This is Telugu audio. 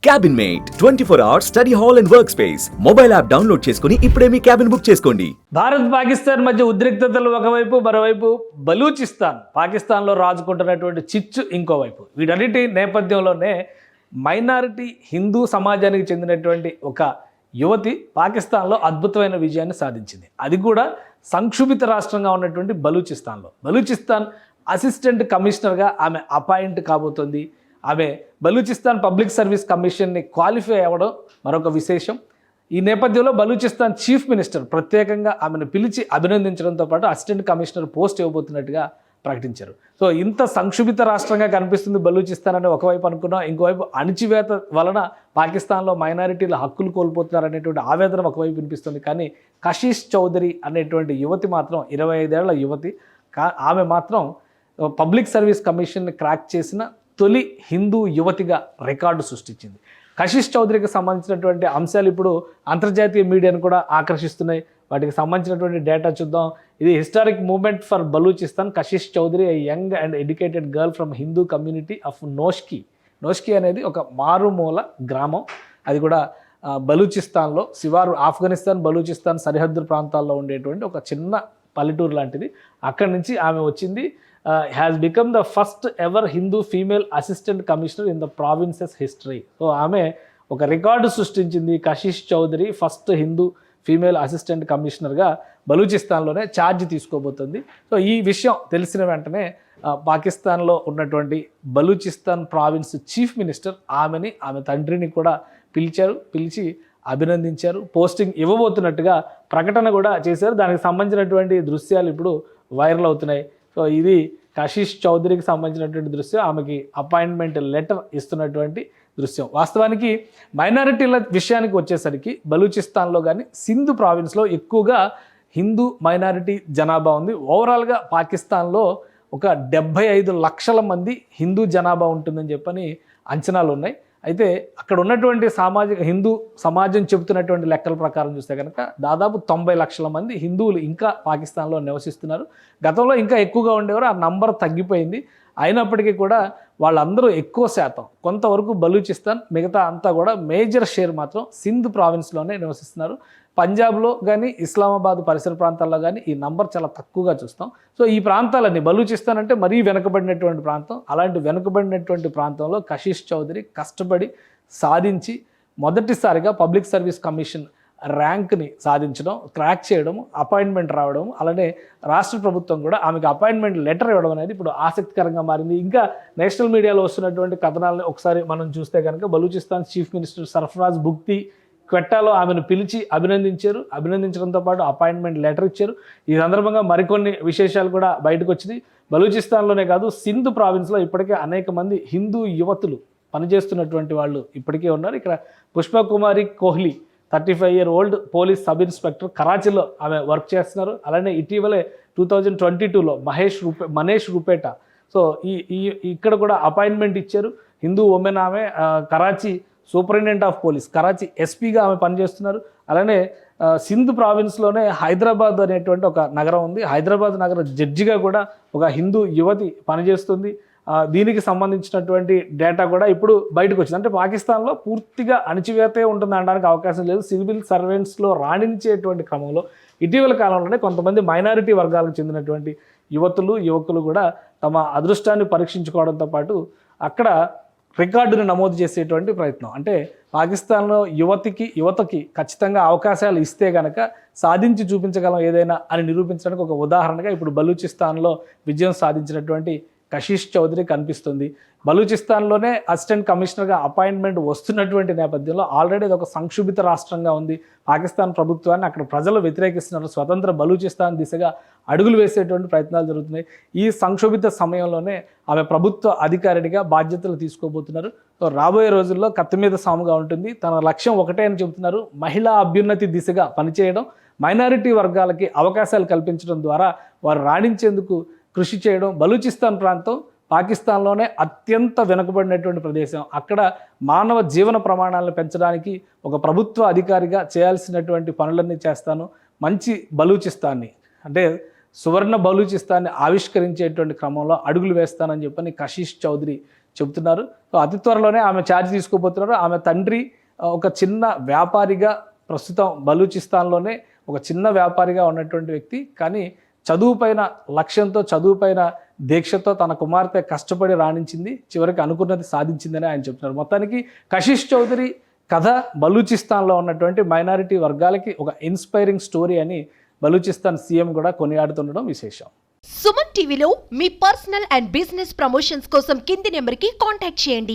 Cabin mate 24 hours study hall and work space mobile app download చేసుకుని ఇప్పుడే మీ క్యాబిన్ బుక్ చేసుకోండి. భారత్ పాకిస్తాన్ మధ్య ఉద్రిక్తతలు ఒకవైపు, మరోవైపు బలూచిస్తాన్ పాకిస్తాన్లో రాజుకుంటున్నటువంటి చిచ్చు ఇంకోవైపు. వీటన్నిటి నేపథ్యంలోనే మైనారిటీ హిందూ సమాజానికి చెందినటువంటి ఒక యువతి పాకిస్తాన్లో అద్భుతమైన విజయాన్ని సాధించింది. అది కూడా సంక్షుభిత రాష్ట్రంగా ఉన్నటువంటి బలూచిస్తాన్లో. బలూచిస్తాన్ అసిస్టెంట్ కమిషనర్గా ఆమె అపాయింట్ కాబోతోంది. ఆమె బలూచిస్తాన్ పబ్లిక్ సర్వీస్ కమిషన్ని క్వాలిఫై అవ్వడం మరొక విశేషం. ఈ నేపథ్యంలో బలూచిస్తాన్ చీఫ్ మినిస్టర్ ప్రత్యేకంగా ఆమెను పిలిచి అభినందించడంతో పాటు అసిస్టెంట్ కమిషనర్ పోస్ట్ ఇవ్వబోతున్నట్టుగా ప్రకటించారు. సో ఇంత సంక్షుభిత రాష్ట్రంగా కనిపిస్తుంది బలూచిస్తాన్ అని ఒకవైపు అనుకున్నా, ఇంకోవైపు అణిచివేత వలన పాకిస్తాన్లో మైనారిటీల హక్కులు కోల్పోతున్నారనేటువంటి ఆవేదన ఒకవైపు వినిపిస్తుంది. కానీ కషీష్ చౌదరి అనేటువంటి యువతి మాత్రం 25 ఏళ్ల యువతి. ఆమె మాత్రం పబ్లిక్ సర్వీస్ కమిషన్ని క్రాక్ చేసిన తొలి హిందూ యువతిగా రికార్డు సృష్టించింది. కషీష్ చౌదరికి సంబంధించినటువంటి అంశాలు ఇప్పుడు అంతర్జాతీయ మీడియాను కూడా ఆకర్షిస్తున్నాయి. వాటికి సంబంధించినటువంటి డేటా చూద్దాం. ఇది historic moment for Balochistan. Kashish Chaudhry a young and educated girl from Hindu community of Noshki. Noshki అనేది ఒక మారుమూల గ్రామం. అది కూడా బలూచిస్తాన్లో శివారు, ఆఫ్ఘనిస్తాన్ బలూచిస్తాన్ సరిహద్దు ప్రాంతాల్లో ఉండేటువంటి ఒక చిన్న పల్లెటూరు లాంటిది. అక్కడి నుంచి ఆమె వచ్చింది. Has become the first ever Hindu female assistant commissioner in the province's history. So ఆమె ఒక రికార్డు సృష్టించింది. Kashish Chaudhry first Hindu female assistant కమిషనర్గా బలూచిస్తాన్లోనే ఛార్జ్ తీసుకోబోతుంది. సో ఈ విషయం తెలిసిన వెంటనే పాకిస్తాన్లో ఉన్నటువంటి బలూచిస్తాన్ ప్రావిన్స్ చీఫ్ మినిస్టర్ ఆమె తండ్రిని కూడా పిలిచి అభినందించారు. పోస్టింగ్ ఇవ్వబోతున్నట్టుగా ప్రకటన కూడా చేశారు. దానికి సంబంధించినటువంటి దృశ్యాలు ఇప్పుడు వైరల్ అవుతున్నాయి. సో ఇది కషీష్ చౌదరికి సంబంధించినటువంటి దృశ్యం. ఆమెకి అపాయింట్మెంట్ లెటర్ ఇస్తున్నటువంటి దృశ్యం. వాస్తవానికి మైనారిటీల విషయానికి వచ్చేసరికి బలూచిస్తాన్లో కానీ సింధు ప్రావిన్స్లో ఎక్కువగా హిందూ మైనారిటీ జనాభా ఉంది. ఓవరాల్గా పాకిస్తాన్లో ఒక 75 లక్షల మంది హిందూ జనాభా ఉంటుందని చెప్పని అంచనాలు ఉన్నాయి. అయితే అక్కడ ఉన్నటువంటి హిందూ సమాజం చెబుతున్నటువంటి లెక్కల ప్రకారం చూస్తే కనుక దాదాపు 90 లక్షల మంది హిందువులు ఇంకా పాకిస్తాన్లో నివసిస్తున్నారు. గతంలో ఇంకా ఎక్కువగా ఉండేవారు, ఆ నంబర్ తగ్గిపోయింది. అయినప్పటికీ కూడా వాళ్ళందరూ ఎక్కువ శాతం కొంతవరకు బలూచిస్తాన్, మిగతా అంతా కూడా మేజర్ షేర్ మాత్రం సింధ్ ప్రావిన్స్లోనే నివసిస్తున్నారు. పంజాబ్లో కానీ ఇస్లామాబాద్ పరిసర ప్రాంతాల్లో కానీ ఈ నంబర్ చాలా తక్కువగా చూస్తాం. సో ఈ ప్రాంతాలన్నీ బలూచిస్తాన్ అంటే మరీ వెనుకబడినటువంటి ప్రాంతం. అలాంటి వెనుకబడినటువంటి ప్రాంతంలో కషీష్ చౌదరి కష్టపడి సాధించి మొదటిసారిగా పబ్లిక్ సర్వీస్ కమిషన్ ర్యాంక్ని సాధించడం, క్రాక్ చేయడం, అపాయింట్మెంట్ రావడం, అలానే రాష్ట్ర ప్రభుత్వం కూడా ఆమెకు అపాయింట్మెంట్ లెటర్ ఇవ్వడం అనేది ఇప్పుడు ఆసక్తికరంగా మారింది. ఇంకా నేషనల్ మీడియాలో వస్తున్నటువంటి కథనాలను ఒకసారి మనం చూస్తే కనుక బలూచిస్తాన్ చీఫ్ మినిస్టర్ సర్ఫరాజ్ బుగ్తి క్వెట్టాలో ఆమెను పిలిచి అభినందించడంతో పాటు అపాయింట్మెంట్ లెటర్ ఇచ్చారు. ఈ సందర్భంగా మరికొన్ని విశేషాలు కూడా బయటకు వచ్చినాయి. బలూచిస్తాన్లోనే కాదు సింధ్ ప్రావిన్స్లో ఇప్పటికే అనేక మంది హిందూ యువతులు పనిచేస్తున్నటువంటి వాళ్ళు ఇప్పటికే ఉన్నారు. ఇక్కడ Pushpakumari Kohli 35 year old police sub inspector కరాచీలో ఆమె వర్క్ చేస్తున్నారు. అలానే ఇటీవలే 2022లో మనీష్ రూపేటా. సో ఇక్కడ కూడా అపాయింట్మెంట్ ఇచ్చారు. హిందూ ఉమెన్. ఆమె Karachi superintendent of police, Karachi ఎస్పీగా ఆమె పనిచేస్తున్నారు. అలానే సింధ్ ప్రావిన్స్లోనే హైదరాబాద్ అనేటువంటి ఒక నగరం ఉంది. హైదరాబాద్ నగర జడ్జిగా కూడా ఒక హిందూ యువతి పనిచేస్తుంది. దీనికి సంబంధించినటువంటి డేటా కూడా ఇప్పుడు బయటకు వచ్చింది. అంటే పాకిస్తాన్లో పూర్తిగా అణిచివేతే ఉంటుంది అనడానికి అవకాశం లేదు. సివిల్ సర్వెంట్స్లో రాణించేటువంటి క్రమంలో ఇటీవల కాలంలోనే కొంతమంది మైనారిటీ వర్గాలకు చెందినటువంటి యువకులు కూడా తమ అదృష్టాన్ని పరీక్షించుకోవడంతో పాటు అక్కడ రికార్డును నమోదు చేసేటువంటి ప్రయత్నం. అంటే పాకిస్తాన్లో యువతకి ఖచ్చితంగా అవకాశాలు ఇస్తే కనుక సాధించి చూపించగలం ఏదైనా అని నిరూపించడానికి ఒక ఉదాహరణగా ఇప్పుడు బలూచిస్తాన్లో విజయం సాధించినటువంటి కషీష్ చౌదరి కనిపిస్తుంది. బలూచిస్తాన్లోనే అసిస్టెంట్ కమిషనర్గా అపాయింట్మెంట్ వస్తున్నటువంటి నేపథ్యంలో ఆల్రెడీ అది ఒక సంక్షుభిత రాష్ట్రంగా ఉంది. పాకిస్తాన్ ప్రభుత్వాన్ని అక్కడ ప్రజలు వ్యతిరేకిస్తున్నారు. స్వతంత్ర బలూచిస్తాన్ దిశగా అడుగులు వేసేటువంటి ప్రయత్నాలు జరుగుతున్నాయి. ఈ సంక్షోభిత సమయంలోనే ఆమె ప్రభుత్వ అధికారిగా బాధ్యతలు తీసుకోబోతున్నారు. సో రాబోయే రోజుల్లో కత్తి మీద సాముగా ఉంటుంది. తన లక్ష్యం ఒకటే అని చెబుతున్నారు. మహిళా అభ్యున్నతి దిశగా పనిచేయడం, మైనారిటీ వర్గాలకి అవకాశాలు కల్పించడం ద్వారా వారు రాణించేందుకు కృషి చేయడం. బలూచిస్తాన్ ప్రాంతం పాకిస్తాన్లోనే అత్యంత వెనుకబడినటువంటి ప్రదేశం. అక్కడ మానవ జీవన ప్రమాణాలను పెంచడానికి ఒక ప్రభుత్వ అధికారిగా చేయాల్సినటువంటి పనులన్నీ చేస్తాను. మంచి బలూచిస్తాన్ని అంటే సువర్ణ బలూచిస్తాన్ని ఆవిష్కరించేటువంటి క్రమంలో అడుగులు వేస్తానని చెప్పని కషీష్ చౌదరి చెబుతున్నారు. సో అతి త్వరలోనే ఆమె ఛార్జ్ తీసుకోబోతున్నారు. ఆమె తండ్రి ఒక చిన్న వ్యాపారిగా, ప్రస్తుతం బలూచిస్తాన్లోనే ఒక చిన్న వ్యాపారిగా ఉన్నటువంటి వ్యక్తి. కానీ చదువు పైన లక్ష్యంతో, చదువు పైన దీక్షతో తన కుమార్తె కష్టపడి రాణించింది, చివరికి అనుకున్నది సాధించిందని ఆయన చెప్తున్నారు. మొత్తానికి కశిష్ చౌదరి కథ బలూచిస్తాన్లో ఉన్నటువంటి మైనారిటీ వర్గాలకి ఒక ఇన్స్పైరింగ్ స్టోరీ అని బలూచిస్తాన్ సీఎం కూడా కొనియాడుతుండడం విశేషం. సుమన్ టీవీలో మీ పర్సనల్ అండ్ బిజినెస్ ప్రమోషన్స్ కోసం కింది నెంబర్కి కాంటాక్ట్ చేయండి.